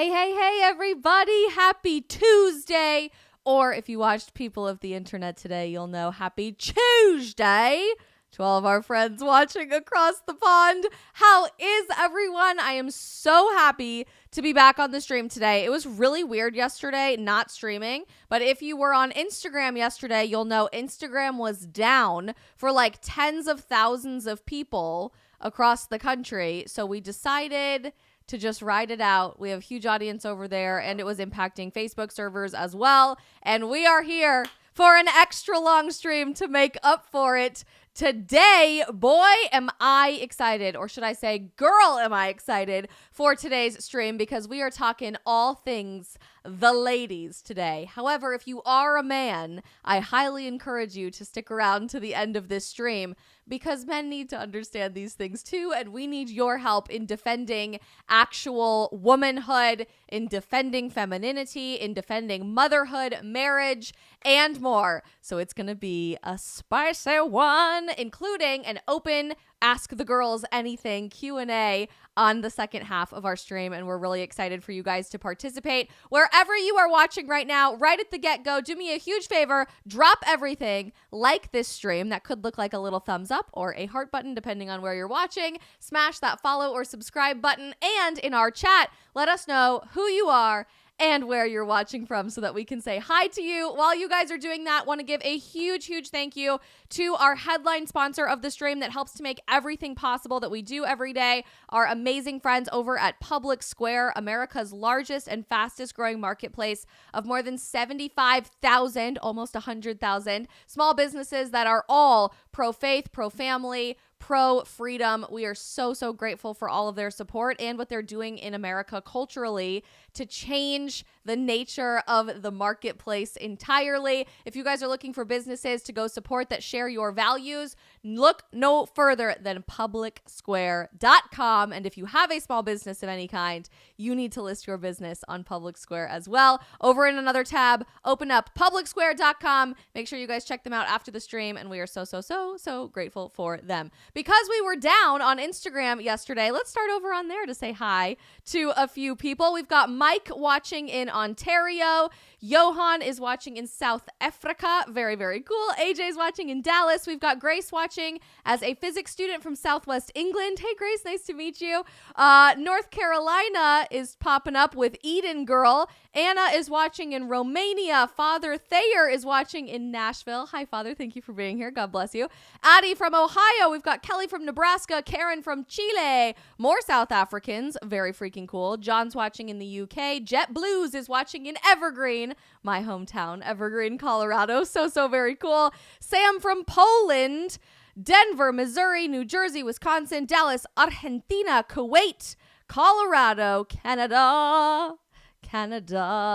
Hey, everybody. Happy Tuesday. Or if you watched People of the Internet today, you'll know Happy Tuesday to all of our friends watching across the pond. How is everyone? I am so happy to be back on the stream today. It was really weird yesterday not streaming, but if you were on Instagram yesterday, you'll know Instagram was down for like tens of thousands of people across the country. So we decided to just ride it out. We have a huge audience over there, and it was impacting Facebook servers as well. And we are here for an extra long stream to make up for it. Today, boy, am I excited, or should I say, girl, am I excited for today's stream, because we are talking all things the ladies today. However, if you are a man, I highly encourage you to stick around to the end of this stream, because men need to understand these things too, and we need your help in defending actual womanhood, in defending femininity, in defending motherhood, marriage, and more. So it's going to be a spicy one, including an open Ask the Girls Anything Q&A on the second half of our stream, and we're really excited for you guys to participate. Wherever you are watching right now, right at the get-go, do me a huge favor, drop everything, like this stream. That could look like a little thumbs up or a heart button, depending on where you're watching. Smash that follow or subscribe button, and in our chat, let us know who you are and where you're watching from so that we can say hi to you. While you guys are doing that, want to give a huge thank you to our headline sponsor of the stream that helps to make everything possible that we do every day, our amazing friends over at Public Square, America's largest and fastest growing marketplace of more than 75,000, almost 100,000 small businesses that are all pro-faith, pro-family, pro-freedom. We are so grateful for all of their support and what they're doing in America culturally to change the nature of the marketplace entirely. If you guys are looking for businesses to go support that share your values, look no further than publicsquare.com. And if you have a small business of any kind, you need to list your business on Public Square as well. Over in another tab, open up publicsquare.com. Make sure you guys check them out after the stream, and we are so grateful for them. Because we were down on Instagram yesterday, let's start over on there to say hi to a few people. We've got Mike watching in Ontario. Johan is watching in South Africa. Very cool. AJ's watching in Dallas. We've got Grace watching as a physics student from Southwest England. Hey, Grace, nice to meet you. North Carolina is popping up with Eden Girl. Anna is watching in Romania. Father Theyre is watching in Nashville. Hi, Father. Thank you for being here. God bless you. Addie from Ohio. We've got Kelly from Nebraska. Karen from Chile. More South Africans. Very freaking cool. John's watching in the UK. Jet Blues is watching in Evergreen, my hometown, Evergreen, Colorado. So very cool. Sam from Poland. Denver, Missouri, New Jersey, Wisconsin, Dallas, Argentina, Kuwait, Colorado, Canada,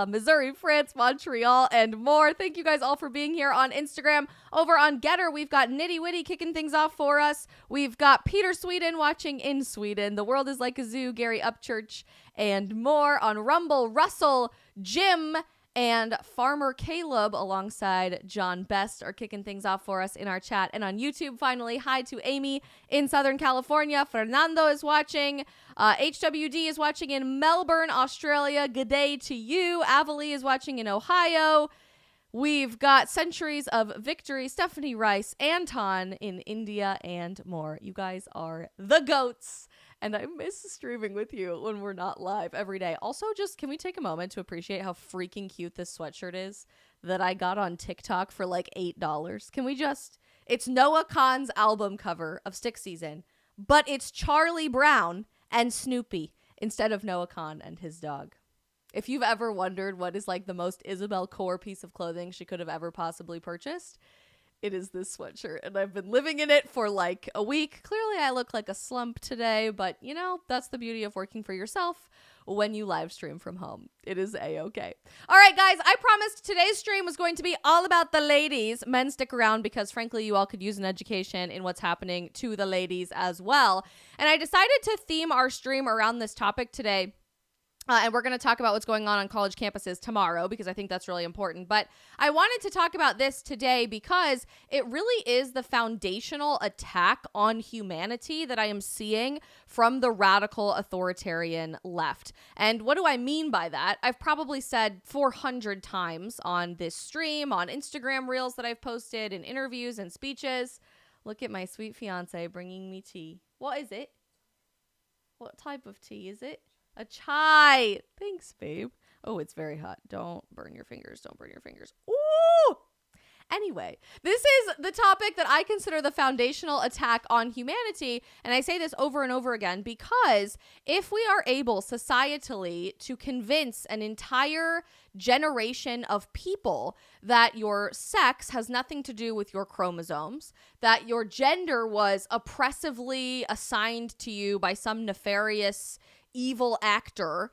Missouri, France, Montreal, and more. Thank you guys all for being here on Instagram. Over on Getter, we've got Nitty Witty kicking things off for us. We've got Peter Sweden watching in Sweden. The World is Like a Zoo, Gary Upchurch, and more. On Rumble, Russell, Jim, and Farmer Caleb alongside John Best are kicking things off for us in our chat. And on YouTube, finally, hi to Amy in Southern California. Fernando is watching. HWD is watching in Melbourne, Australia. Good day to you. Avalie is watching in Ohio. We've got Centuries of Victory, Stephanie Rice, Anton in India, and more. You guys are the GOATs. And I miss streaming with you when we're not live every day. Also, just can we take a moment to appreciate how freaking cute this sweatshirt is that I got on TikTok for like $8? Can we just, it's Noah Kahan's album cover of Stick Season, but it's Charlie Brown and Snoopy instead of Noah Kahan and his dog. If you've ever wondered what is like the most Isabel core piece of clothing she could have ever possibly purchased, it is this sweatshirt, and I've been living in it for like a week. Clearly, I look like a slump today, but you know, that's the beauty of working for yourself when you live stream from home. It is a-okay. All right, guys, I promised today's stream was going to be all about the ladies. Men, stick around because, frankly, you all could use an education in what's happening to the ladies as well. And I decided to theme our stream around this topic today And we're going to talk about what's going on college campuses tomorrow because I think that's really important. But I wanted to talk about this today because it really is the foundational attack on humanity that I am seeing from the radical authoritarian left. And what do I mean by that? I've probably said 400 times on this stream, on Instagram reels that I've posted, in interviews and speeches. Look at my sweet fiance bringing me tea. What is it? What type of tea is it? A chai. Thanks, babe. Oh, it's very hot. Don't burn your fingers. Don't burn your fingers. Ooh! Anyway, this is the topic that I consider the foundational attack on humanity. And I say this over and over again because if we are able societally to convince an entire generation of people that your sex has nothing to do with your chromosomes, that your gender was oppressively assigned to you by some nefarious evil actor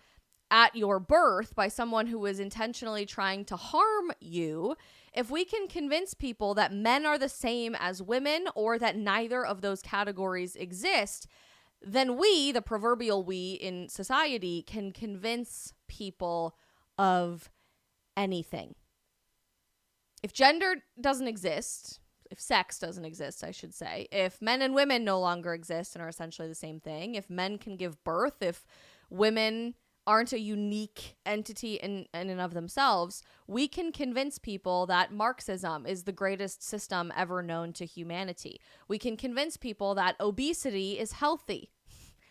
at your birth, by someone who is intentionally trying to harm you, if we can convince people that men are the same as women or that neither of those categories exist, then we, the proverbial we in society, can convince people of anything. If gender doesn't exist, if sex doesn't exist, I should say, if men and women no longer exist and are essentially the same thing, if men can give birth, if women aren't a unique entity in and of themselves, we can convince people that Marxism is the greatest system ever known to humanity. We can convince people that obesity is healthy,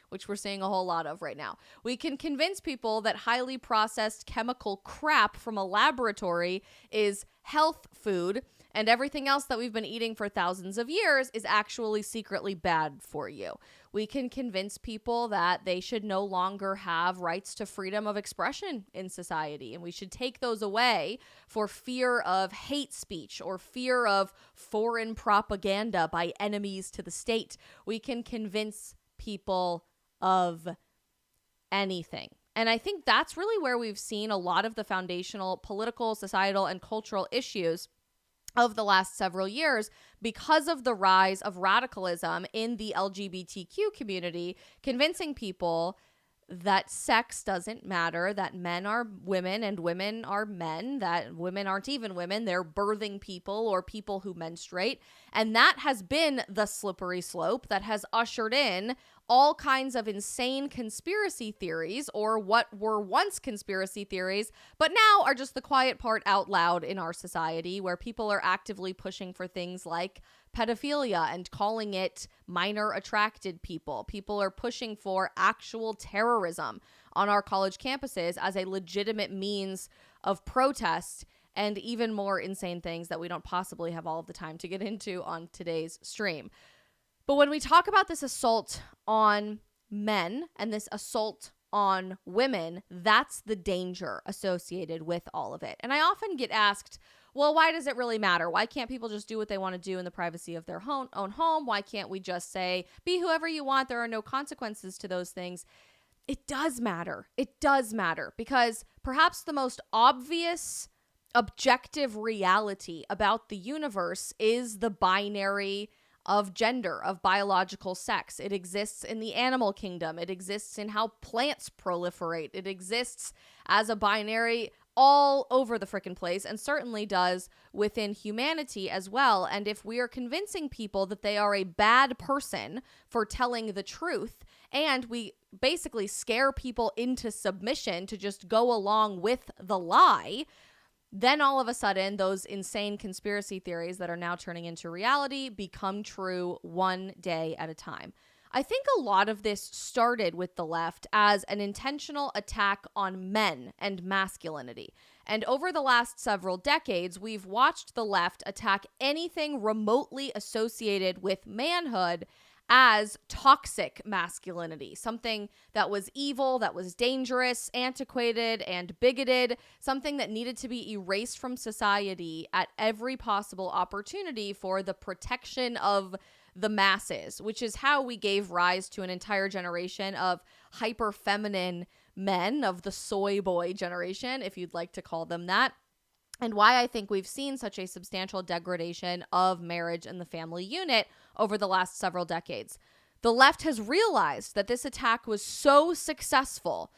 which we're seeing a whole lot of right now. We can convince people that highly processed chemical crap from a laboratory is health food, and everything else that we've been eating for thousands of years is actually secretly bad for you. We can convince people that they should no longer have rights to freedom of expression in society, and we should take those away for fear of hate speech or fear of foreign propaganda by enemies to the state. We can convince people of anything. And I think that's really where we've seen a lot of the foundational political, societal, and cultural issues of the last several years because of the rise of radicalism in the LGBTQ community, convincing people that sex doesn't matter, that men are women and women are men, that women aren't even women, they're birthing people or people who menstruate. And that has been the slippery slope that has ushered in all kinds of insane conspiracy theories, or what were once conspiracy theories, but now are just the quiet part out loud in our society, where people are actively pushing for things like pedophilia and calling it minor attracted people. People are pushing for actual terrorism on our college campuses as a legitimate means of protest, and even more insane things that we don't possibly have all of the time to get into on today's stream. But when we talk about this assault on men and this assault on women, that's the danger associated with all of it. And I often get asked, well, why does it really matter? Why can't people just do what they want to do in the privacy of their own home? Why can't we just say, be whoever you want? There are no consequences to those things. It does matter. It does matter, because perhaps the most obvious objective reality about the universe is the binary of gender, of biological sex. It exists in the animal kingdom. It exists in how plants proliferate. It exists as a binary all over the frickin' place, and certainly does within humanity as well. And if we are convincing people that they are a bad person for telling the truth, and we basically scare people into submission to just go along with the lie, then all of a sudden, those insane conspiracy theories that are now turning into reality become true one day at a time. I think a lot of this started with the left as an intentional attack on men and masculinity. And over the last several decades, we've watched the left attack anything remotely associated with manhood as toxic masculinity, something that was evil, that was dangerous, antiquated, and bigoted, something that needed to be erased from society at every possible opportunity for the protection of the masses, which is how we gave rise to an entire generation of hyper feminine men, of the soy boy generation, if you'd like to call them that. And why I think we've seen such a substantial degradation of marriage and the family unit over the last several decades. The left has realized that this attack was so successful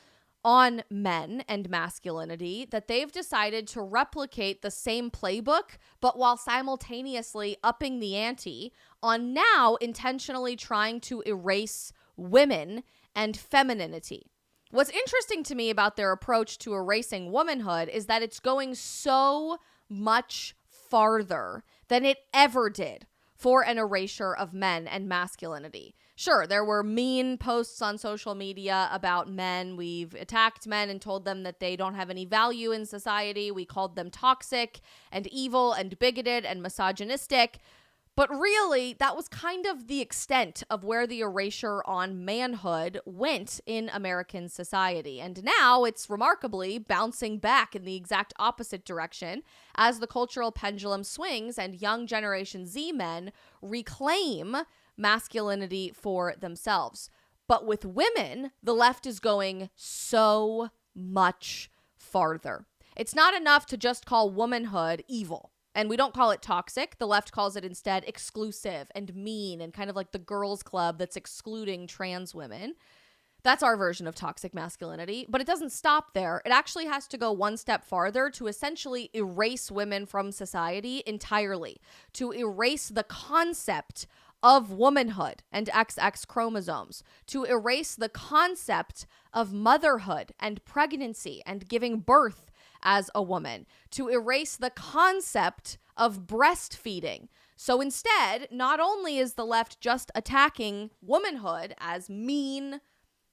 on men and masculinity that they've decided to replicate the same playbook, but while simultaneously upping the ante on now intentionally trying to erase women and femininity. What's interesting to me about their approach to erasing womanhood is that it's going so much farther than it ever did for an erasure of men and masculinity. Sure, there were mean posts on social media about men. We've attacked men and told them that they don't have any value in society. We called them toxic and evil and bigoted and misogynistic. But really, that was kind of the extent of where the erasure on manhood went in American society. And now it's remarkably bouncing back in the exact opposite direction as the cultural pendulum swings and young Generation Z men reclaim masculinity for themselves. But with women, the left is going so much farther. It's not enough to just call womanhood evil. And we don't call it toxic. The left calls it instead exclusive and mean and kind of like the girls' club that's excluding trans women. That's our version of toxic masculinity. But it doesn't stop there. It actually has to go one step farther to essentially erase women from society entirely, to erase the concept of womanhood and XX chromosomes, to erase the concept of motherhood and pregnancy and giving birth as a woman, to erase the concept of breastfeeding. So instead, not only is the left just attacking womanhood as mean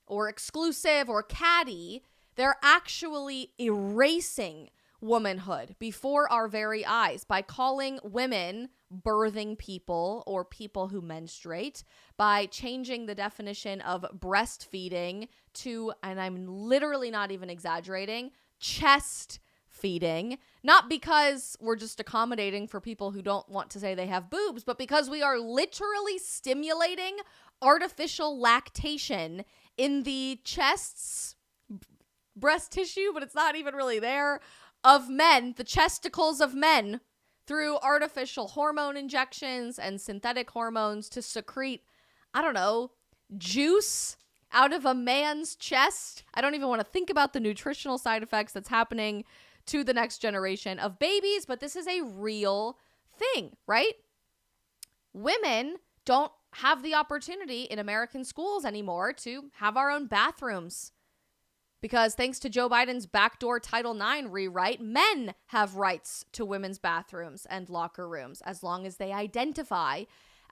or exclusive or catty, they're actually erasing womanhood before our very eyes by calling women birthing people or people who menstruate, by changing the definition of breastfeeding to, and I'm literally not even exaggerating, chest feeding, not because we're just accommodating for people who don't want to say they have boobs, but because we are literally stimulating artificial lactation in the chests, breast tissue, but it's not even really there, of men, the chesticles of men, through artificial hormone injections and synthetic hormones to secrete, I don't know, juice out of a man's chest. I don't even want to think about the nutritional side effects that's happening to the next generation of babies, but this is a real thing, right? Women don't have the opportunity in American schools anymore to have our own bathrooms. Because thanks to Joe Biden's backdoor Title IX rewrite, men have rights to women's bathrooms and locker rooms as long as they identify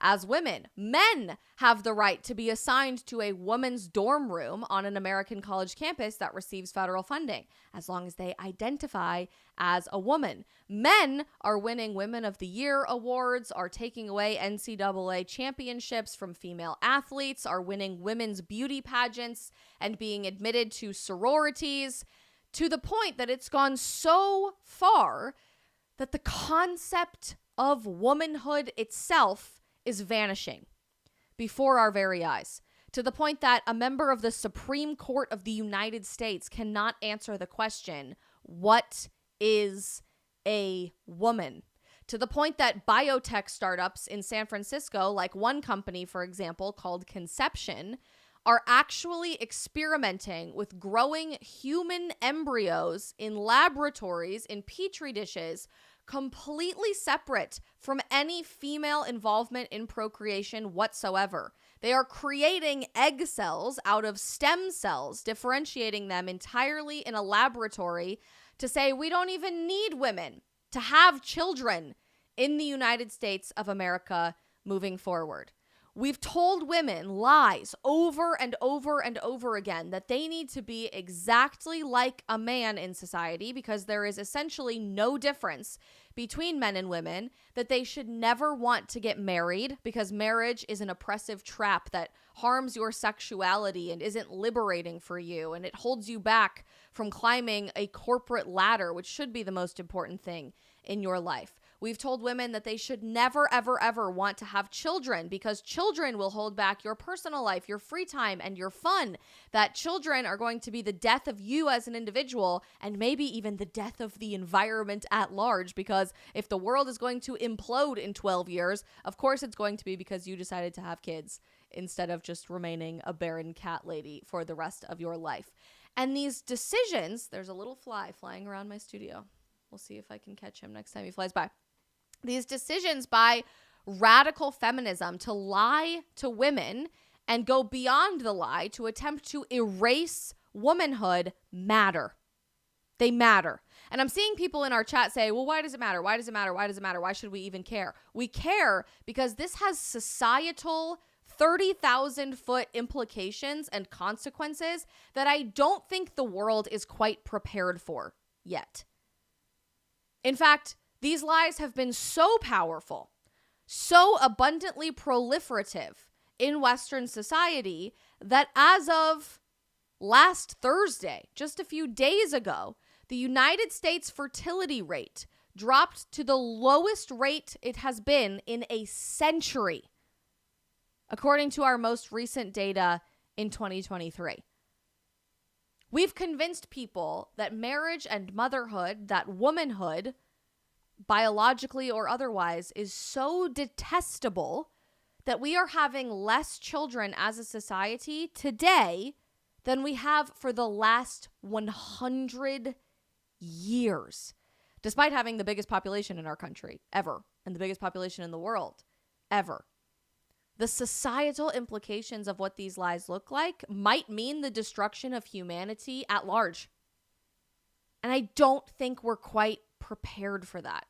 as women. Men have the right to be assigned to a woman's dorm room on an American college campus that receives federal funding, as long as they identify as a woman. Men are winning Women of the Year awards, are taking away NCAA championships from female athletes, are winning women's beauty pageants, and being admitted to sororities, to the point that it's gone so far that the concept of womanhood itself is vanishing before our very eyes, to the point that a member of the Supreme Court of the United States cannot answer the question, what is a woman? To the point that biotech startups in San Francisco, like one company, for example, called Conception, are actually experimenting with growing human embryos in laboratories in petri dishes completely separate from any female involvement in procreation whatsoever. They are creating egg cells out of stem cells, differentiating them entirely in a laboratory to say we don't even need women to have children in the United States of America moving forward. We've told women lies over and over and over again that they need to be exactly like a man in society because there is essentially no difference between men and women, that they should never want to get married because marriage is an oppressive trap that harms your sexuality and isn't liberating for you, and it holds you back from climbing a corporate ladder, which should be the most important thing in your life. We've told women that they should never, ever, ever want to have children because children will hold back your personal life, your free time, and your fun. That children are going to be the death of you as an individual and maybe even the death of the environment at large, because if the world is going to implode in 12 years, of course it's going to be because you decided to have kids instead of just remaining a barren cat lady for the rest of your life. And these decisions, there's a little fly flying around my studio. We'll see if I can catch him next time he flies by. These decisions by radical feminism to lie to women and go beyond the lie to attempt to erase womanhood matter. They matter. And I'm seeing people in our chat say, well, why does it matter? Why does it matter? Why does it matter? Why should we even care? We care because this has societal 30,000 foot implications and consequences that I don't think the world is quite prepared for yet. In fact, these lies have been so powerful, so abundantly proliferative in Western society that as of last Thursday, just a few days ago, the United States fertility rate dropped to the lowest rate it has been in a century, according to our most recent data in 2023. We've convinced people that marriage and motherhood, that womanhood, biologically or otherwise, is so detestable that we are having less children as a society today than we have for the last 100 years, despite having the biggest population in our country ever and the biggest population in the world ever. The societal implications of what these lies look like might mean the destruction of humanity at large. And I don't think we're quite prepared for that.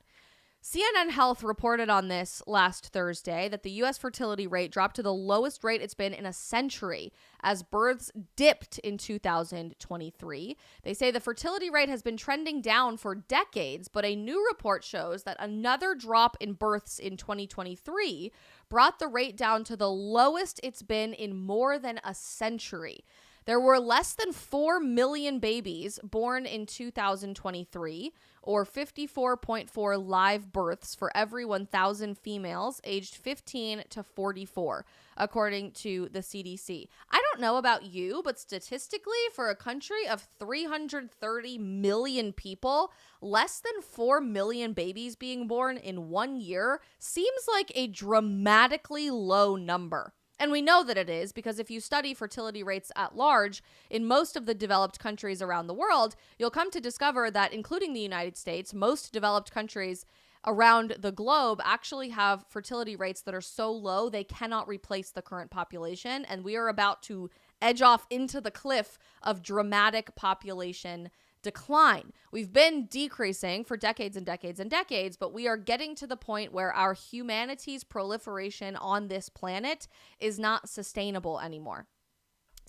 CNN Health reported on this last Thursday that the U.S. fertility rate dropped to the lowest rate it's been in a century as births dipped in 2023. They say the fertility rate has been trending down for decades, but a new report shows that another drop in births in 2023 brought the rate down to the lowest it's been in more than a century. There were less than 4 million babies born in 2023, or 54.4 live births for every 1,000 females aged 15 to 44, according to the CDC. I don't know about you, but statistically, for a country of 330 million people, less than 4 million babies being born in 1 year seems like a dramatically low number. And we know that it is because if you study fertility rates at large in most of the developed countries around the world, you'll come to discover that, including the United States, most developed countries around the globe actually have fertility rates that are so low they cannot replace the current population. And we are about to edge off into the cliff of dramatic population decline. We've been decreasing for decades and decades and decades, but we are getting to the point where our humanity's proliferation on this planet is not sustainable anymore.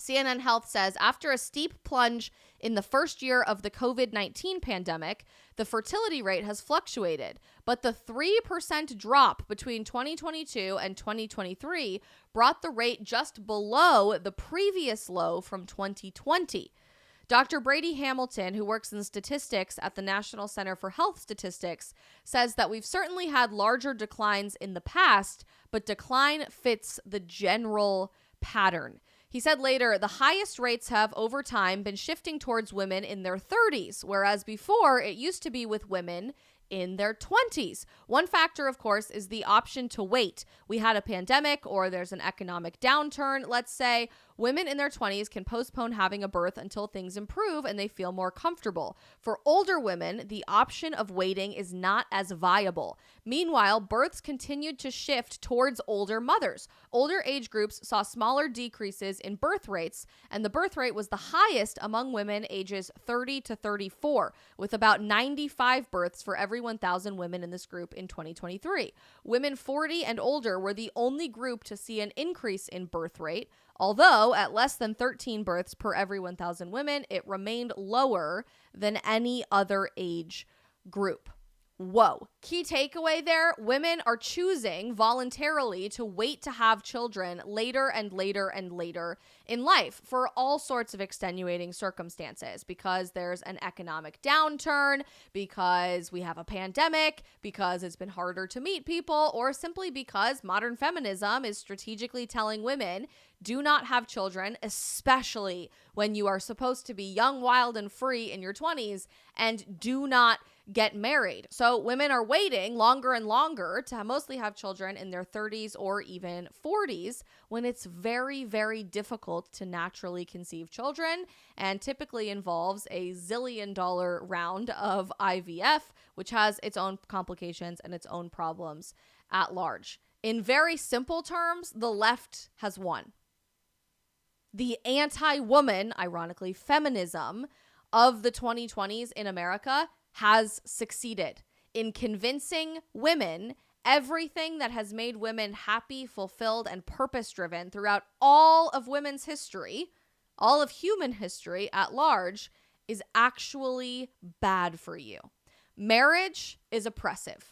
CNN Health says after a steep plunge in the first year of the COVID-19 pandemic, the fertility rate has fluctuated, but the 3% drop between 2022 and 2023 brought the rate just below the previous low from 2020. Dr. Brady Hamilton, who works in statistics at the National Center for Health Statistics, says that we've certainly had larger declines in the past, but decline fits the general pattern. He said later, the highest rates have over time been shifting towards women in their 30s, whereas before it used to be with women in their 20s. One factor, of course, is the option to wait. We had a pandemic or there's an economic downturn, let's say. Women in their 20s can postpone having a birth until things improve and they feel more comfortable. For older women, the option of waiting is not as viable. Meanwhile, births continued to shift towards older mothers. Older age groups saw smaller decreases in birth rates, and the birth rate was the highest among women ages 30 to 34, with about 95 births for every 1,000 women in this group in 2023. Women 40 and older were the only group to see an increase in birth rate, although at less than 13 births per every 1,000 women, it remained lower than any other age group. Whoa. Key takeaway there, women are choosing voluntarily to wait to have children later and later and later in life for all sorts of extenuating circumstances, because there's an economic downturn, because we have a pandemic, because it's been harder to meet people, or simply because modern feminism is strategically telling women, do not have children, especially when you are supposed to be young, wild, and free in your 20s, and do not get married. So women are waiting longer and longer to mostly have children in their 30s or even 40s, when it's very, very difficult to naturally conceive children, and typically involves a zillion-dollar round of IVF, which has its own complications and its own problems at large. In very simple terms, the left has won. The anti-woman, ironically, feminism of the 2020s in America has succeeded in convincing women everything that has made women happy, fulfilled, and purpose-driven throughout all of women's history, all of human history at large, is actually bad for you. Marriage is oppressive.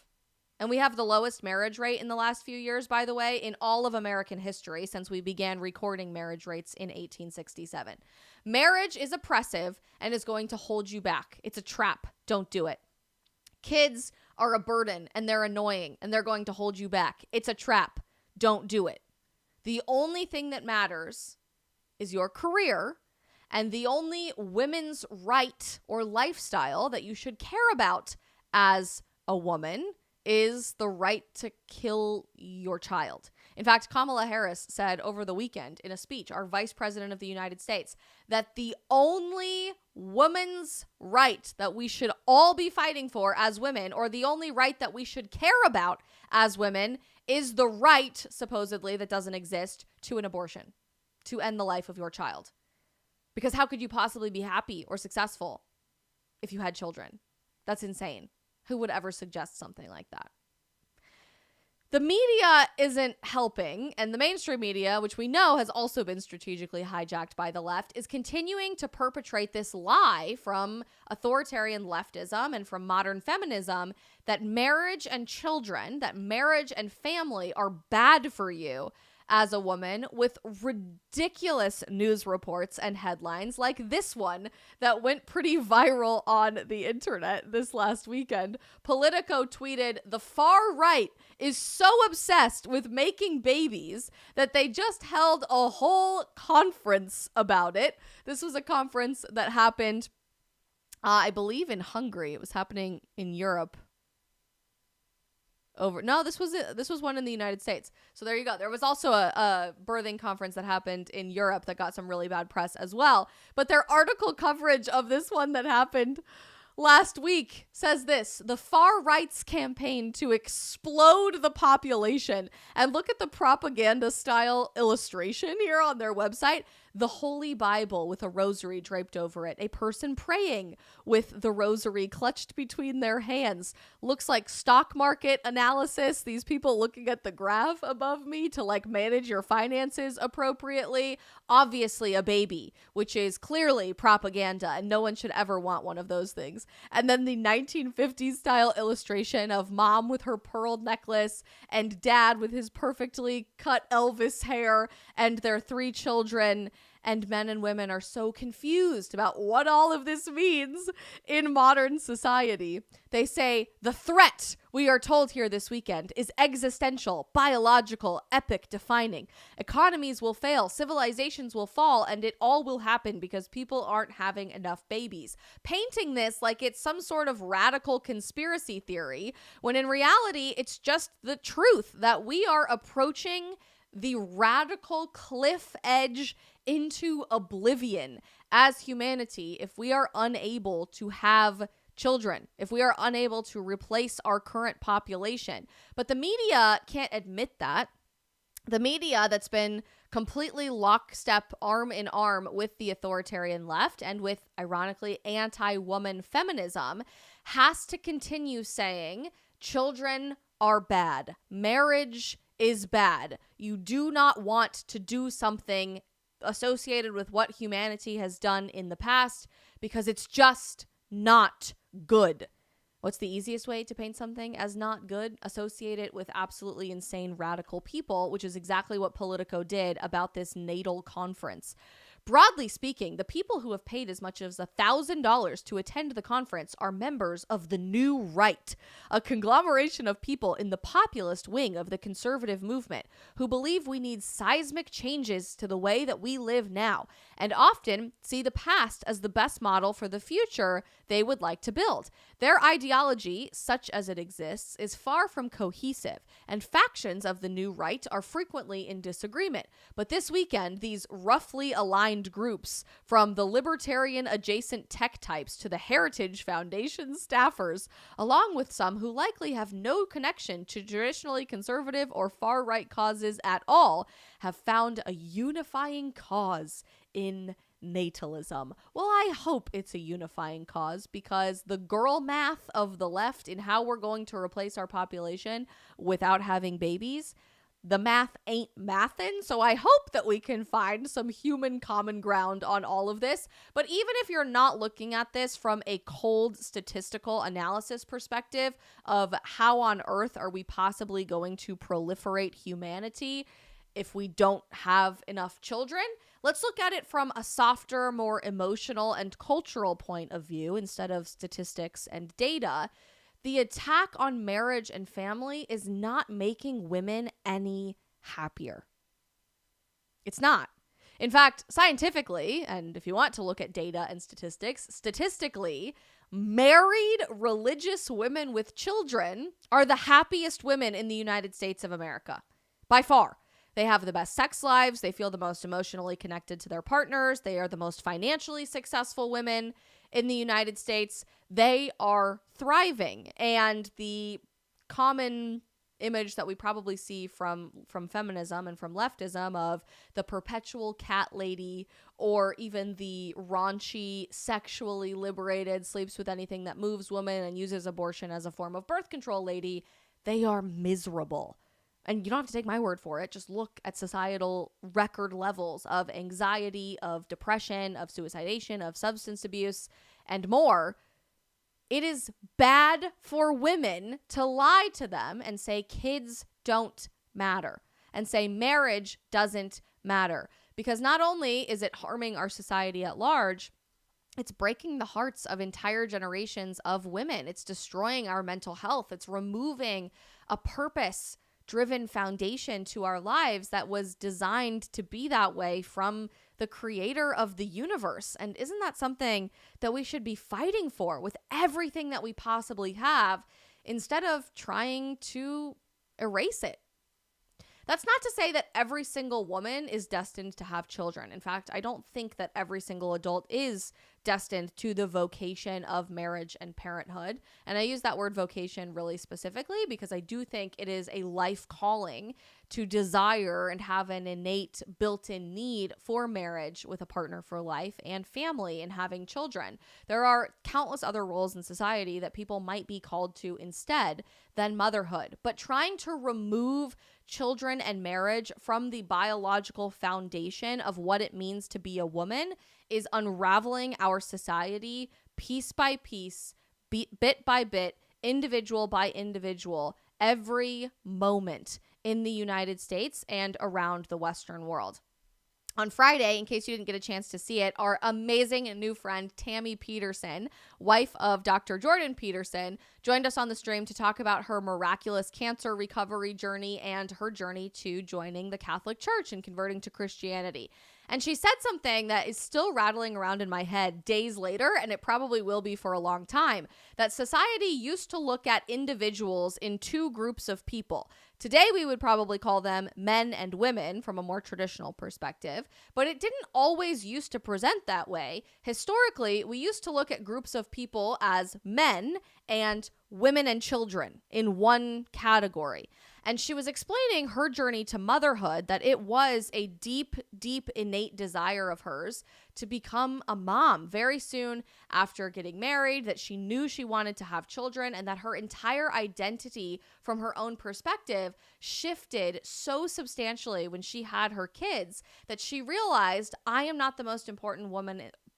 And we have the lowest marriage rate in the last few years, by the way, in all of American history since we began recording marriage rates in 1867. Marriage is oppressive and is going to hold you back. It's a trap. Don't do it. Kids are a burden and they're annoying and they're going to hold you back. It's a trap. Don't do it. The only thing that matters is your career, and the only women's right or lifestyle that you should care about as a woman is the right to kill your child. In fact, Kamala Harris said over the weekend in a speech, our vice president of the United States, that the only woman's right that we should all be fighting for as women, or the only right that we should care about as women, is the right, supposedly, that doesn't exist, to an abortion, to end the life of your child. Because how could you possibly be happy or successful if you had children? That's insane. Who would ever suggest something like that? The media isn't helping, and the mainstream media, which we know has also been strategically hijacked by the left, is continuing to perpetrate this lie from authoritarian leftism and from modern feminism that marriage and children, that marriage and family are bad for you as a woman, with ridiculous news reports and headlines like this one that went pretty viral on the internet this last weekend. Politico tweeted, "The far right is so obsessed with making babies that they just held a whole conference about it." This was a conference that happened, I believe, in Hungary. It was happening in Europe. This was one in the United States. So there you go. There was also a birthing conference that happened in Europe that got some really bad press as well. But their article coverage of this one that happened last week says this: the far right's campaign to explode the population. And look at the propaganda style illustration here on their website. The Holy Bible with a rosary draped over it. A person praying with the rosary clutched between their hands. Looks like stock market analysis. These people looking at the graph above me to like manage your finances appropriately. Obviously a baby, which is clearly propaganda, and no one should ever want one of those things. And then the 1950s style illustration of mom with her pearl necklace and dad with his perfectly cut Elvis hair and their 3 children. And men and women are so confused about what all of this means in modern society. They say the threat, we are told here this weekend, is existential, biological, epic, defining. Economies will fail, civilizations will fall, and it all will happen because people aren't having enough babies. Painting this like it's some sort of radical conspiracy theory, when in reality, it's just the truth that we are approaching the radical cliff edge into oblivion as humanity if we are unable to have children, if we are unable to replace our current population. But the media can't admit that. The media that's been completely lockstep, arm in arm with the authoritarian left and with, ironically, anti-woman feminism, has to continue saying children are bad. Marriage is bad. You do not want to do something associated with what humanity has done in the past because it's just not good. What's the easiest way to paint something as not good? Associate it with absolutely insane radical people, which is exactly what Politico did about this natal conference. Broadly speaking, the people who have paid as much as $1,000 to attend the conference are members of the New Right, a conglomeration of people in the populist wing of the conservative movement who believe we need seismic changes to the way that we live now, and often see the past as the best model for the future they would like to build. Their ideology, such as it exists, is far from cohesive, and factions of the New Right are frequently in disagreement. But this weekend, these roughly aligned groups, from the libertarian adjacent tech types to the Heritage Foundation staffers, along with some who likely have no connection to traditionally conservative or far-right causes at all, have found a unifying cause in natalism. Well, I hope it's a unifying cause, because the girl math of the left in how we're going to replace our population without having babies, the math ain't mathin', so I hope that we can find some human common ground on all of this. But even if you're not looking at this from a cold statistical analysis perspective of how on earth are we possibly going to proliferate humanity if we don't have enough children, let's look at it from a softer, more emotional and cultural point of view instead of statistics and data. The attack on marriage and family is not making women any happier. It's not. In fact, scientifically, and if you want to look at data and statistics, statistically, married religious women with children are the happiest women in the United States of America, by far. They have the best sex lives. They feel the most emotionally connected to their partners. They are the most financially successful women in the United States. They are thriving. And the common image that we probably see from feminism and from leftism of the perpetual cat lady, or even the raunchy, sexually liberated, sleeps with anything that moves woman and uses abortion as a form of birth control lady, they are miserable. And you don't have to take my word for it. Just look at societal record levels of anxiety, of depression, of suicidation, of substance abuse, and more. It is bad for women to lie to them and say kids don't matter, and say marriage doesn't matter. Because not only is it harming our society at large, it's breaking the hearts of entire generations of women. It's destroying our mental health. It's removing a purpose-driven foundation to our lives that was designed to be that way from the creator of the universe. And isn't that something that we should be fighting for with everything that we possibly have, instead of trying to erase it? That's not to say that every single woman is destined to have children. In fact, I don't think that every single adult is destined to the vocation of marriage and parenthood. And I use that word vocation really specifically because I do think it is a life calling to desire and have an innate built-in need for marriage with a partner for life and family and having children. There are countless other roles in society that people might be called to instead than motherhood. But trying to remove children and marriage from the biological foundation of what it means to be a woman is unraveling our society piece by piece, bit by bit, individual by individual, every moment in the United States and around the Western world. On Friday, in case you didn't get a chance to see it, our amazing new friend, Tammy Peterson, wife of Dr. Jordan Peterson, joined us on the stream to talk about her miraculous cancer recovery journey and her journey to joining the Catholic Church and converting to Christianity. And she said something that is still rattling around in my head days later, and it probably will be for a long time, that society used to look at individuals in two groups of people. Today, we would probably call them men and women from a more traditional perspective, but it didn't always used to present that way. Historically, we used to look at groups of people as men and women and children in one category. And she was explaining her journey to motherhood, that it was a deep, deep innate desire of hers to become a mom very soon after getting married, that she knew she wanted to have children, and that her entire identity from her own perspective shifted so substantially when she had her kids that she realized, I am not the most important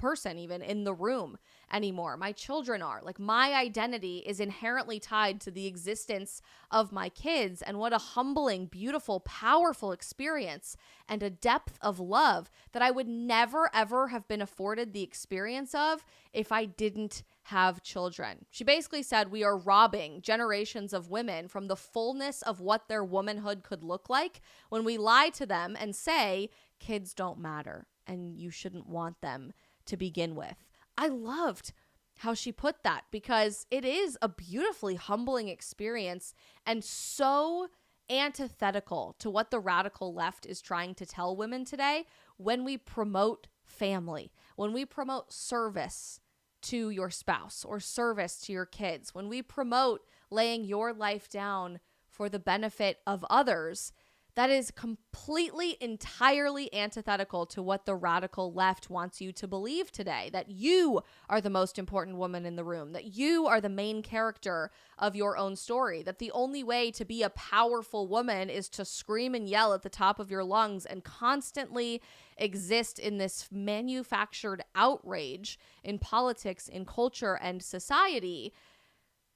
person even in the room anymore. My children are. Like, my identity is inherently tied to the existence of my kids. And what a humbling, beautiful, powerful experience and a depth of love that I would never, ever have been afforded the experience of if I didn't have children. She basically said we are robbing generations of women from the fullness of what their womanhood could look like when we lie to them and say kids don't matter and you shouldn't want them to begin with. I loved how she put that because it is a beautifully humbling experience and so antithetical to what the radical left is trying to tell women today when we promote family, when we promote service to your spouse or service to your kids, when we promote laying your life down for the benefit of others. That is completely, entirely antithetical to what the radical left wants you to believe today, that you are the most important woman in the room, that you are the main character of your own story, that the only way to be a powerful woman is to scream and yell at the top of your lungs and constantly exist in this manufactured outrage in politics, in culture, and society,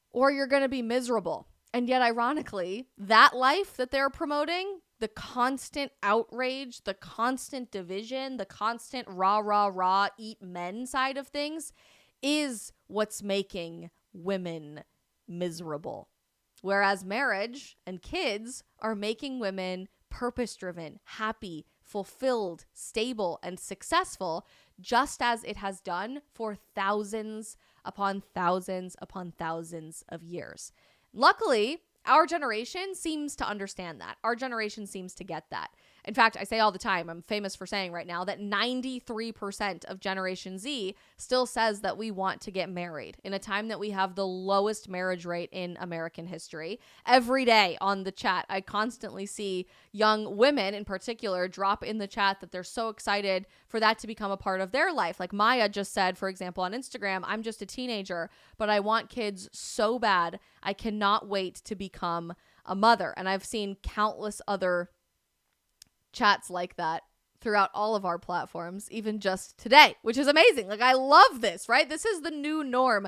or you're going to be miserable. And yet, ironically, that life that they're promoting, the constant outrage, the constant division, the constant rah, rah, rah, eat men side of things is what's making women miserable. Whereas marriage and kids are making women purpose-driven, happy, fulfilled, stable, and successful, just as it has done for thousands upon thousands upon thousands of years. Luckily, our generation seems to understand that. Our generation seems to get that. In fact, I say all the time, I'm famous for saying right now that 93% of Generation Z still says that we want to get married in a time that we have the lowest marriage rate in American history. Every day on the chat, I constantly see young women in particular drop in the chat that they're so excited for that to become a part of their life. Like Maya just said, for example, on Instagram, I'm just a teenager, but I want kids so bad. I cannot wait to become a mother. And I've seen countless other chats like that throughout all of our platforms, even just today, which is amazing. Like, I love this, right? This is the new norm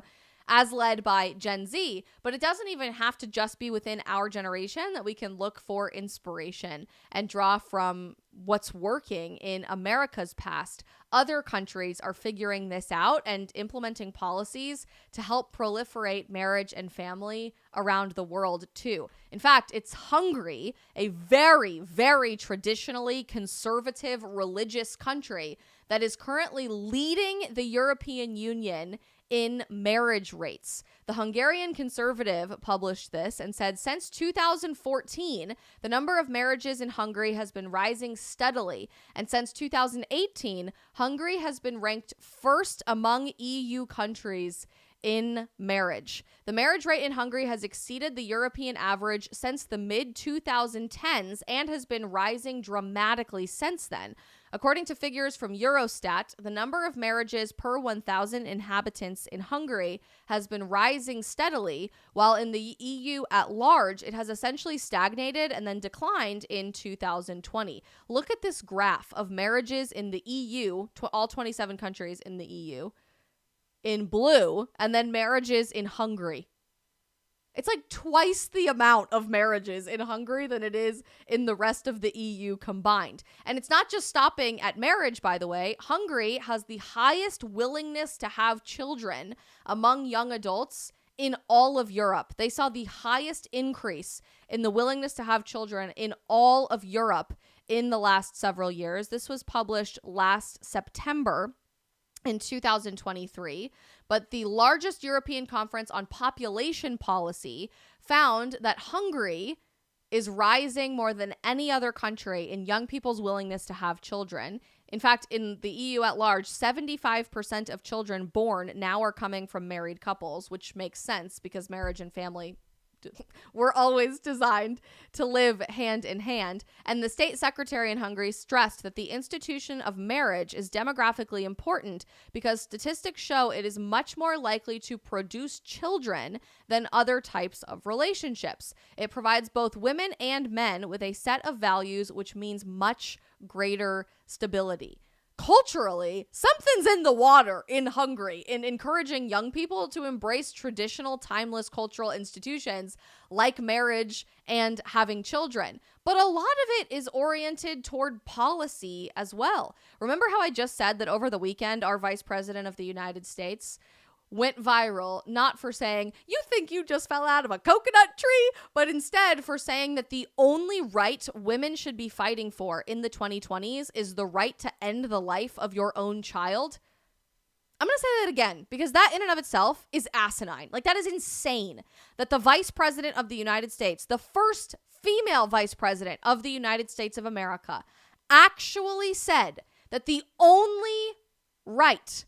as led by Gen Z, but it doesn't even have to just be within our generation that we can look for inspiration and draw from what's working in America's past. Other countries are figuring this out and implementing policies to help proliferate marriage and family around the world too. In fact, it's Hungary, a very, very traditionally conservative religious country, that is currently leading the European Union in marriage rates. The Hungarian Conservative published this and said, since 2014, the number of marriages in Hungary has been rising steadily. And since 2018, Hungary has been ranked first among EU countries in marriage. The marriage rate in Hungary has exceeded the European average since the mid-2010s and has been rising dramatically since then. According to figures from Eurostat, the number of marriages per 1,000 inhabitants in Hungary has been rising steadily, while in the EU at large, it has essentially stagnated and then declined in 2020. Look at this graph of marriages in the EU, all 27 countries in the EU, in blue, and then marriages in Hungary. It's like twice the amount of marriages in Hungary than it is in the rest of the EU combined. And it's not just stopping at marriage, by the way. Hungary has the highest willingness to have children among young adults in all of Europe. They saw the highest increase in the willingness to have children in all of Europe in the last several years. This was published last September in 2023, but the largest European conference on population policy found that Hungary is rising more than any other country in young people's willingness to have children. In fact, in the EU at large, 75% of children born now are coming from married couples, which makes sense because marriage and family were always designed to live hand in hand. And the state secretary in Hungary stressed that the institution of marriage is demographically important because statistics show it is much more likely to produce children than other types of relationships. It provides both women and men with a set of values, which means much greater stability. culturally, something's in the water in Hungary in encouraging young people to embrace traditional, timeless cultural institutions like marriage and having children. But a lot of it is oriented toward policy as well. Remember how I just said that over the weekend, our Vice President of the United States went viral, not for saying, you think you just fell out of a coconut tree, but instead for saying that the only right women should be fighting for in the 2020s is the right to end the life of your own child. I'm going to say that again, because that in and of itself is asinine. Like, that is insane that the Vice President of the United States, the first female Vice President of the United States of America, actually said that the only right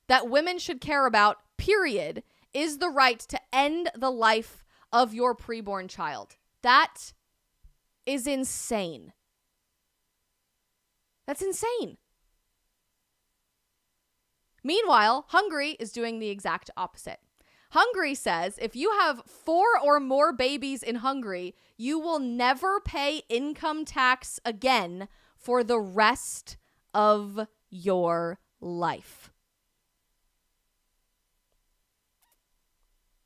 that women should care about, period, is the right to end the life of your preborn child. That is insane. That's insane. Meanwhile, Hungary is doing the exact opposite. Hungary says if you have 4 or more babies in Hungary, you will never pay income tax again for the rest of your life.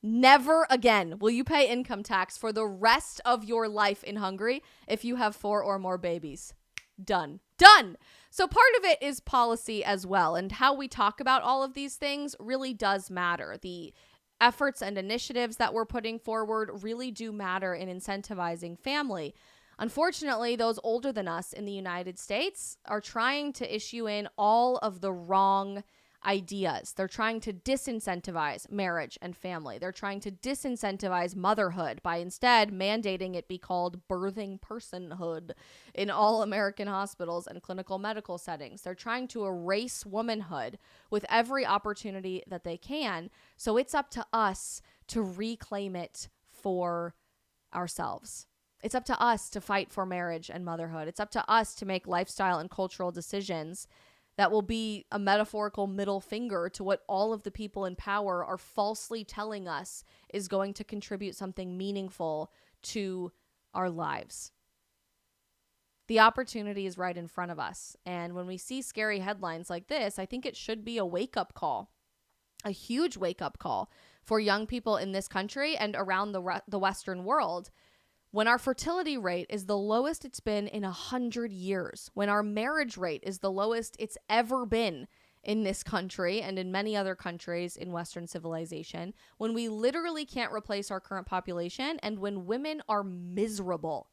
Never again will you pay income tax for the rest of your life in Hungary if you have 4 or more babies. Done. So part of it is policy as well, and how we talk about all of these things really does matter. The efforts and initiatives that we're putting forward really do matter in incentivizing family. Unfortunately, those older than us in the United States are trying to issue in all of the wrong ideas. They're trying to disincentivize marriage and family. They're trying to disincentivize motherhood by instead mandating it be called birthing personhood in all American hospitals and clinical medical settings. They're trying to erase womanhood with every opportunity that they can. So it's up to us to reclaim it for ourselves. It's up to us to fight for marriage and motherhood. It's up to us to make lifestyle and cultural decisions that will be a metaphorical middle finger to what all of the people in power are falsely telling us is going to contribute something meaningful to our lives. The opportunity is right in front of us. And when we see scary headlines like this, I think it should be a wake-up call, a huge wake-up call for young people in this country and around the Western world. When our fertility rate is the lowest it's been in 100 years, when our marriage rate is the lowest it's ever been in this country and in many other countries in Western civilization, when we literally can't replace our current population, and when women are miserable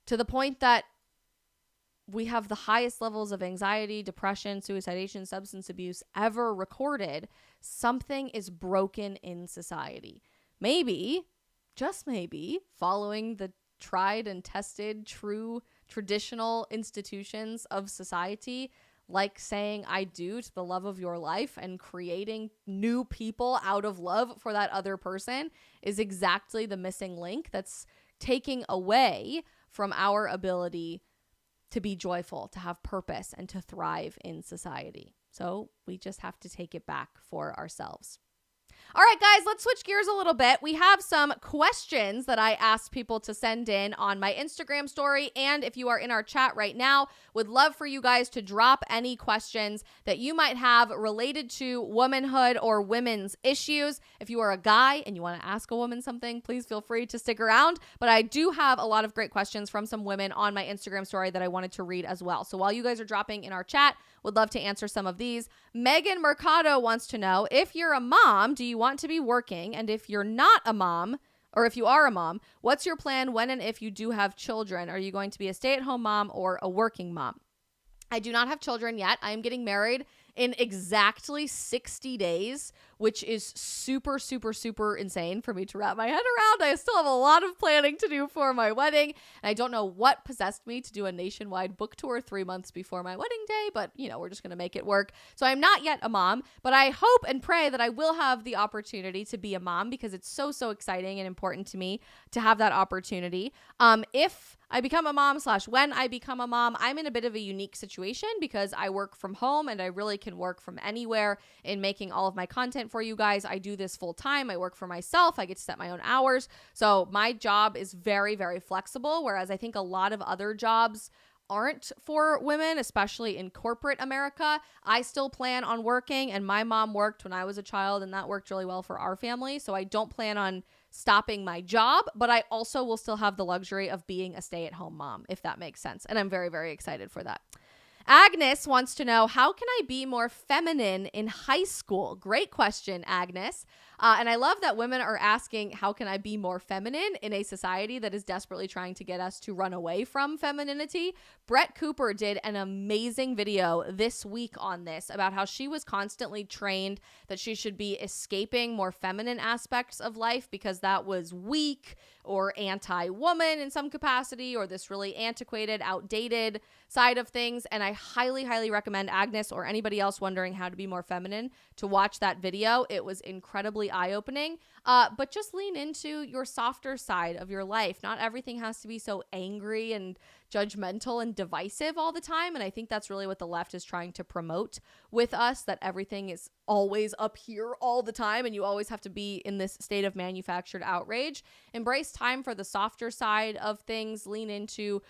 to the point that we have the highest levels of anxiety, depression, suicidation, substance abuse ever recorded, something is broken in society. Maybe, just maybe, following the tried and tested, true, traditional institutions of society, like saying I do to the love of your life and creating new people out of love for that other person, is exactly the missing link that's taking away from our ability to be joyful, to have purpose, and to thrive in society. So we just have to take it back for ourselves. All right, guys, let's switch gears a little bit. We have some questions that I asked people to send in on my Instagram story. And if you are in our chat right now, would love for you guys to drop any questions that you might have related to womanhood or women's issues. If you are a guy and you want to ask a woman something, please feel free to stick around. But I do have a lot of great questions from some women on my Instagram story that I wanted to read as well. So while you guys are dropping in our chat, would love to answer some of these. Megan Mercado wants to know, if you're a mom, do you want to be working? And if you're not a mom, or if you are a mom, what's your plan when and if you do have children? Are you going to be a stay-at-home mom or a working mom? I do not have children yet. I am getting married in exactly 60 days, which is super, super, super insane for me to wrap my head around. I still have a lot of planning to do for my wedding, and I don't know what possessed me to do a nationwide book tour 3 months before my wedding day, but, you know, we're just going to make it work. So I'm not yet a mom, but I hope and pray that I will have the opportunity to be a mom, because it's so, so exciting and important to me to have that opportunity. If I become a mom / when I become a mom, I'm in a bit of a unique situation because I work from home and I really can work from anywhere in making all of my content for you guys. I do this full time. I work for myself. I get to set my own hours. So my job is very, very flexible, whereas I think a lot of other jobs aren't for women, especially in corporate America. I still plan on working, and my mom worked when I was a child, and that worked really well for our family. So I don't plan on stopping my job, but I also will still have the luxury of being a stay-at-home mom, if that makes sense. And I'm very, very excited for that. Agnes wants to know, how can I be more feminine in high school? Great question, Agnes. And I love that women are asking, how can I be more feminine in a society that is desperately trying to get us to run away from femininity? Brett Cooper did an amazing video this week on this about how she was constantly trained that she should be escaping more feminine aspects of life because that was weak or anti-woman in some capacity, or this really antiquated, outdated side of things. And I highly, highly recommend Agnes or anybody else wondering how to be more feminine to watch that video. It was incredibly eye-opening, but just lean into your softer side of your life. Not everything has to be so angry and judgmental and divisive all the time. And I think that's really what the left is trying to promote with us, that everything is always up here all the time and you always have to be in this state of manufactured outrage. Embrace time for the softer side of things. Lean into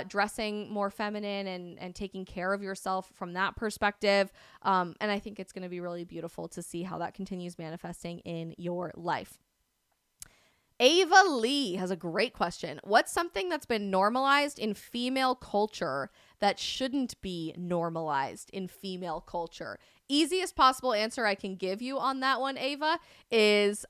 dressing more feminine and taking care of yourself from that perspective. And I think it's going to be really beautiful to see how that continues manifesting in your life. Ava Lee has a great question. What's something that's been normalized in female culture that shouldn't be normalized in female culture? Easiest possible answer I can give you on that one, Ava, is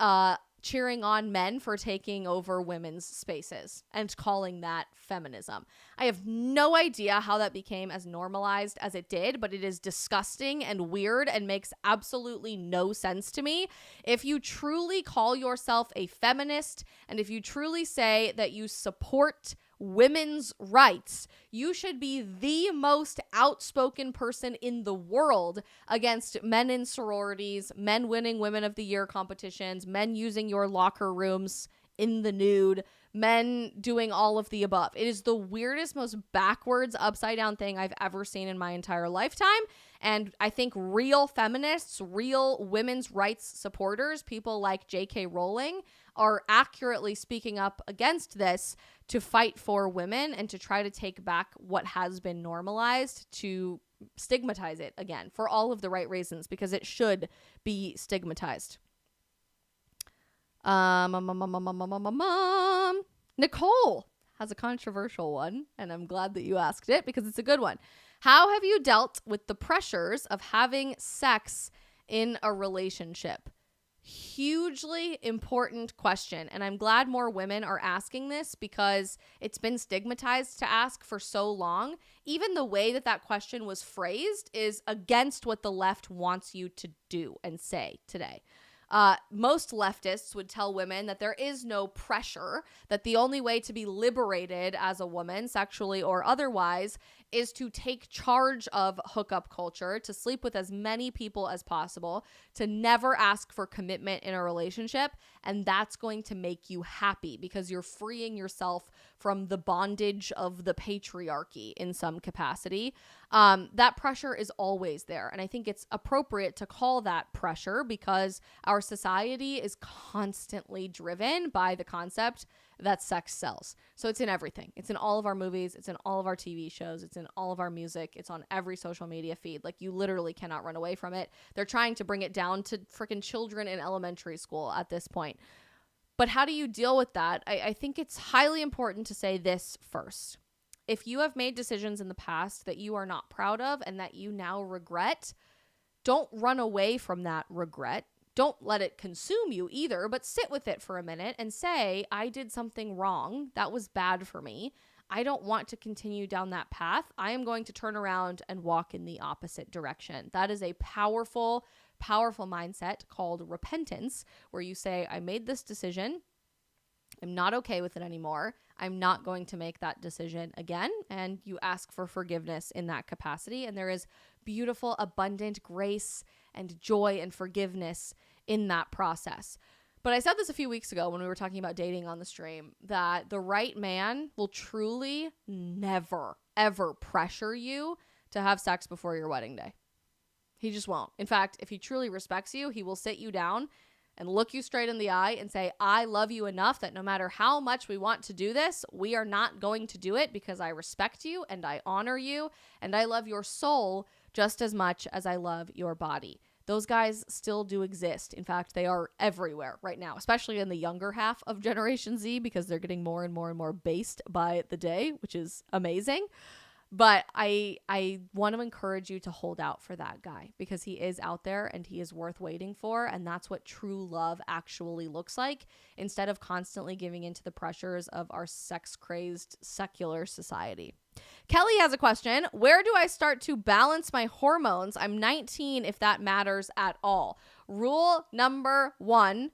cheering on men for taking over women's spaces and calling that feminism. I have no idea how that became as normalized as it did, but it is disgusting and weird and makes absolutely no sense to me. If you truly call yourself a feminist and if you truly say that you support women's rights, you should be the most outspoken person in the world against men in sororities, men winning Women of the Year competitions, men using your locker rooms in the nude, men doing all of the above. It is the weirdest, most backwards, upside down thing I've ever seen in my entire lifetime. And I think real feminists, real women's rights supporters, people like J.K. Rowling, are accurately speaking up against this to fight for women and to try to take back what has been normalized, to stigmatize it again for all of the right reasons, because it should be stigmatized. Nicole has a controversial one, and I'm glad that you asked it because it's a good one. How have you dealt with the pressures of having sex in a relationship? Hugely important question, and I'm glad more women are asking this because it's been stigmatized to ask for so long. Even the way that that question was phrased is against what the left wants you to do and say today. Most leftists would tell women that there is no pressure, that the only way to be liberated as a woman, sexually or otherwise, is to take charge of hookup culture, to sleep with as many people as possible, to never ask for commitment in a relationship, and that's going to make you happy because you're freeing yourself from the bondage of the patriarchy in some capacity. That pressure is always there, and I think it's appropriate to call that pressure because our society is constantly driven by the concept that sex sells. So it's in everything. It's in all of our movies. It's in all of our TV shows. It's in all of our music. It's on every social media feed. Like, you literally cannot run away from it. They're trying to bring it down to freaking children in elementary school at this point. But how do you deal with that? I think it's highly important to say this first. If you have made decisions in the past that you are not proud of and that you now regret, don't run away from that regret. Don't let it consume you either, but sit with it for a minute and say, I did something wrong. That was bad for me. I don't want to continue down that path. I am going to turn around and walk in the opposite direction. That is a powerful, powerful mindset called repentance, where you say, I made this decision. I'm not okay with it anymore. I'm not going to make that decision again. And you ask for forgiveness in that capacity. And there is beautiful, abundant grace and joy and forgiveness in that process. But I said this a few weeks ago when we were talking about dating on the stream, that the right man will truly never, ever pressure you to have sex before your wedding day. He just won't. In fact, if he truly respects you, he will sit you down and look you straight in the eye and say, I love you enough that no matter how much we want to do this, we are not going to do it because I respect you and I honor you and I love your soul just as much as I love your body. Those guys still do exist. In fact, they are everywhere right now, especially in the younger half of Generation Z, because they're getting more and more and more based by the day, which is amazing. But I want to encourage you to hold out for that guy, because he is out there and he is worth waiting for. And that's what true love actually looks like, instead of constantly giving into the pressures of our sex-crazed secular society. Kelly has a question. Where do I start to balance my hormones? I'm 19, if that matters at all. Rule number 1.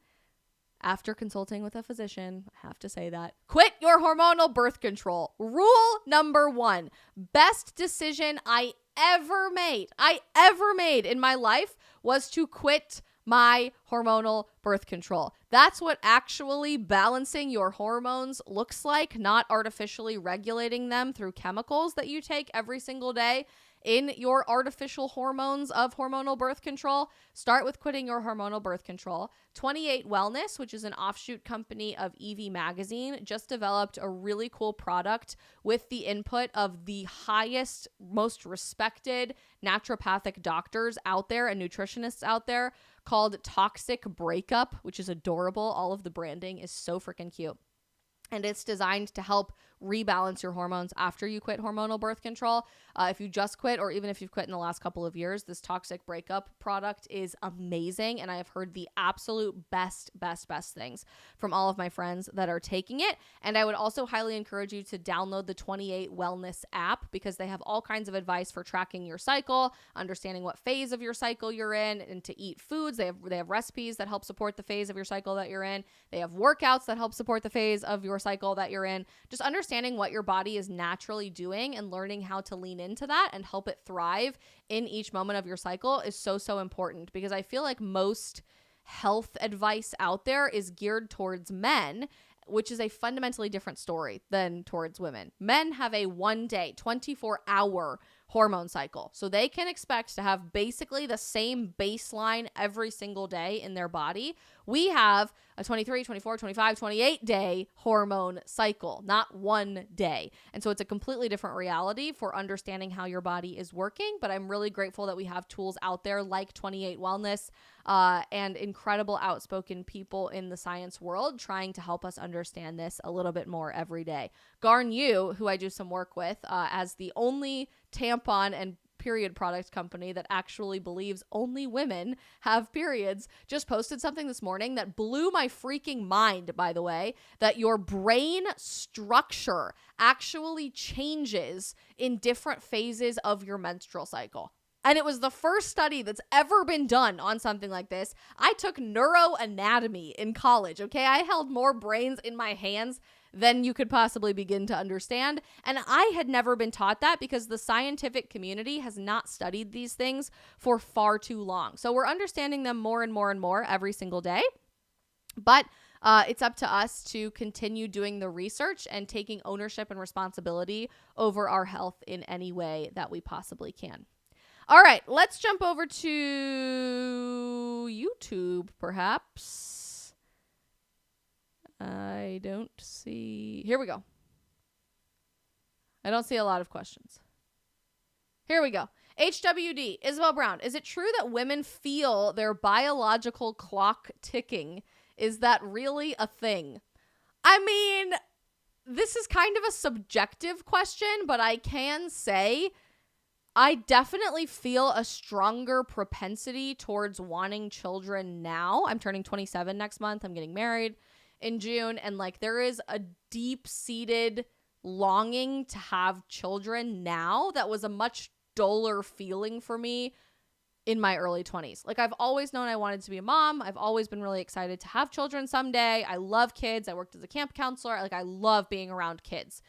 After consulting with a physician, I have to say that, quit your hormonal birth control. Rule number 1, best decision I ever made in my life was to quit my hormonal birth control. That's what actually balancing your hormones looks like, not artificially regulating them through chemicals that you take every single day in your artificial hormones of hormonal birth control. Start with quitting your hormonal birth control. 28 Wellness, which is an offshoot company of Evie Magazine, just developed a really cool product with the input of the highest, most respected naturopathic doctors out there and nutritionists out there, called Toxic Breakup, which is adorable. All of the branding is so freaking cute. And it's designed to help rebalance your hormones after you quit hormonal birth control. If you just quit, or even if you've quit in the last couple of years, this Toxic Breakup product is amazing. And I have heard the absolute best things from all of my friends that are taking it. And I would also highly encourage you to download the 28 Wellness app, because they have all kinds of advice for tracking your cycle, understanding what phase of your cycle you're in, and to eat foods. They have recipes that help support the phase of your cycle that you're in. They have workouts that help support the phase of your cycle that you're in. Just understanding what your body is naturally doing and learning how to lean into that and help it thrive in each moment of your cycle is so important, because I feel like most health advice out there is geared towards men, which is a fundamentally different story than towards women. Men have a 1-day, 24-hour hormone cycle. So they can expect to have basically the same baseline every single day in their body. We have a 23, 24, 25, 28-day hormone cycle, not 1 day. And so it's a completely different reality for understanding how your body is working. But I'm really grateful that we have tools out there like 28 Wellness and incredible outspoken people in the science world trying to help us understand this a little bit more every day. Garn, who I do some work with as the only tampon and period product company that actually believes only women have periods, just posted something this morning that blew my freaking mind, by the way, that your brain structure actually changes in different phases of your menstrual cycle. And it was the first study that's ever been done on something like this. I took neuroanatomy in college, okay? I held more brains in my hands than you could possibly begin to understand. And I had never been taught that, because the scientific community has not studied these things for far too long. So we're understanding them more and more and more every single day. But it's up to us to continue doing the research and taking ownership and responsibility over our health in any way that we possibly can. All right, let's jump over to YouTube, perhaps. I don't see... Here we go. I don't see a lot of questions. Here we go. HWD, Isabel Brown. Is it true that women feel their biological clock ticking? Is that really a thing? I mean, this is kind of a subjective question, but I can say I definitely feel a stronger propensity towards wanting children now. I'm turning 27 next month. I'm getting married in June. And like, there is a deep-seated longing to have children now that was a much duller feeling for me in my early 20s. Like, I've always known I wanted to be a mom. I've always been really excited to have children someday. I love kids. I worked as a camp counselor. Like, I love being around kids.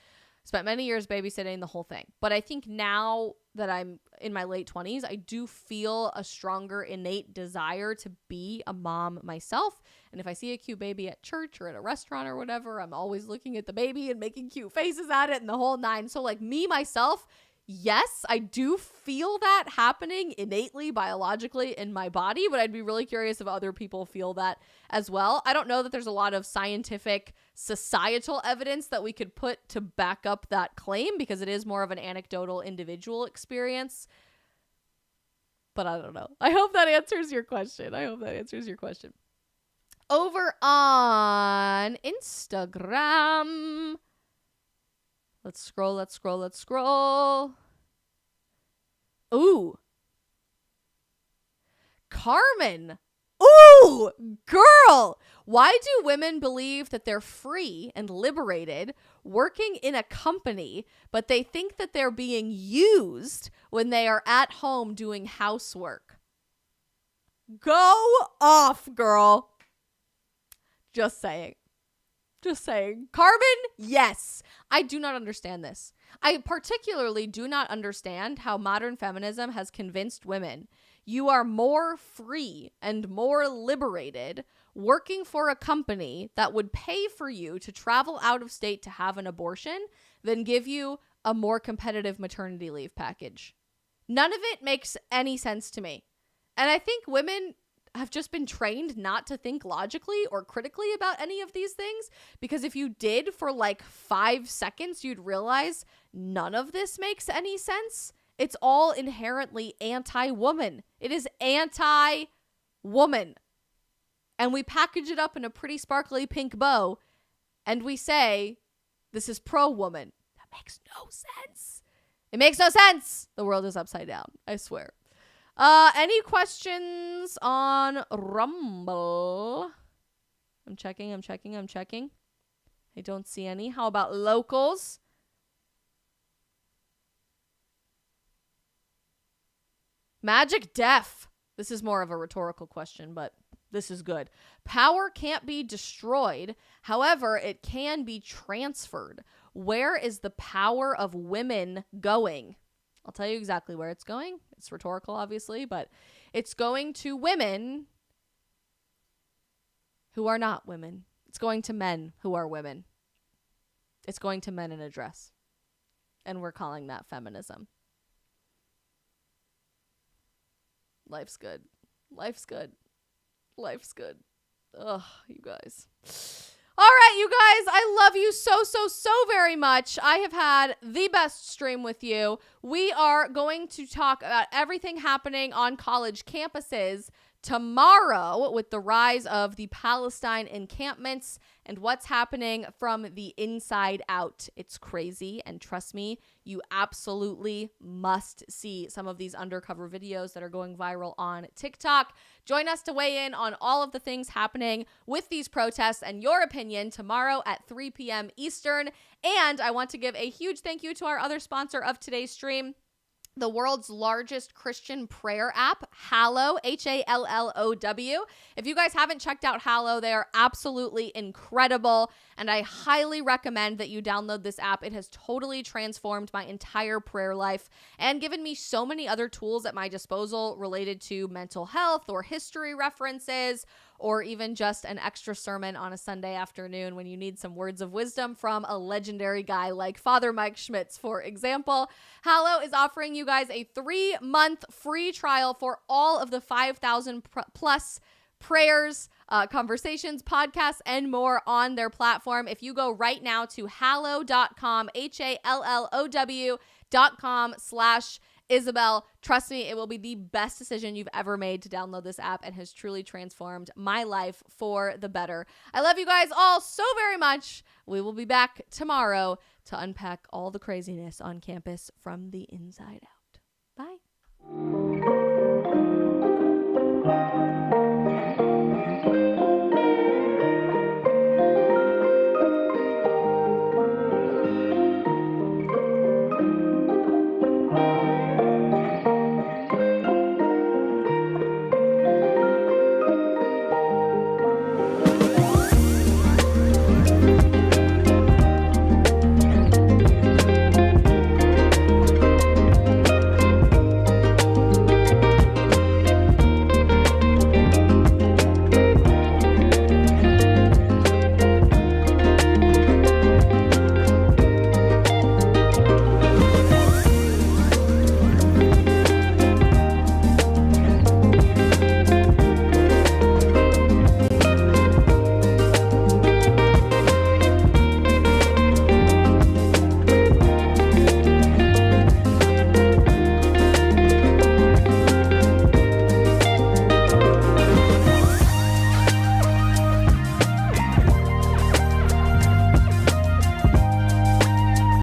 Spent many years babysitting, the whole thing. But I think now that I'm in my late 20s, I do feel a stronger innate desire to be a mom myself. And if I see a cute baby at church or at a restaurant or whatever, I'm always looking at the baby and making cute faces at it and the whole nine. So like me, myself, yes, I do feel that happening innately, biologically in my body, but I'd be really curious if other people feel that as well. I don't know that there's a lot of scientific, societal evidence that we could put to back up that claim because it is more of an anecdotal individual experience. But I don't know. I hope that answers your question. Over on Instagram. Let's scroll. Ooh. Carmen. Ooh, girl. Why do women believe that they're free and liberated working in a company, but they think that they're being used when they are at home doing housework? Go off, girl. Just saying. Carmen, yes. I do not understand this. I particularly do not understand how modern feminism has convinced women you are more free and more liberated working for a company that would pay for you to travel out of state to have an abortion than give you a more competitive maternity leave package. None of it makes any sense to me. And I think women have just been trained not to think logically or critically about any of these things, because if you did for like 5 seconds, you'd realize none of this makes any sense. It's all inherently anti-woman. It is anti-woman. And we package it up in a pretty sparkly pink bow and we say, this is pro-woman. That makes no sense. It makes no sense. The world is upside down. I swear. Any questions on Rumble? I'm checking. I don't see any. How about locals? Magic Deaf. This is more of a rhetorical question, but this is good. Power can't be destroyed. However, it can be transferred. Where is the power of women going? I'll tell you exactly where it's going. It's rhetorical, obviously, but it's going to women who are not women. It's going to men who are women. It's going to men in a dress. And we're calling that feminism. Life's good. Ugh, you guys. All right, you guys, I love you so very much. I have had the best stream with you. We are going to talk about everything happening on college campuses tomorrow with the rise of the Palestine encampments and what's happening from the inside out. It's crazy, and trust me, you absolutely must see some of these undercover videos that are going viral on TikTok. Join us to weigh in on all of the things happening with these protests and your opinion tomorrow at 3 p.m. Eastern. And I want to give a huge thank you to our other sponsor of today's stream, the world's largest Christian prayer app, Hallow, Hallow. If you guys haven't checked out Hallow, they are absolutely incredible, and I highly recommend that you download this app. It has totally transformed my entire prayer life and given me so many other tools at my disposal related to mental health or history references, or even just an extra sermon on a Sunday afternoon when you need some words of wisdom from a legendary guy like Father Mike Schmitz, for example. Hallow is offering you guys a 3-month free trial for all of the 5,000 plus prayers, conversations, podcasts, and more on their platform. If you go right now to hallow.com, hallow.com/Isabel. Trust me, it will be the best decision you've ever made to download this app and has truly transformed my life for the better. I love you guys all so very much. We will be back tomorrow to unpack all the craziness on campus from the inside out.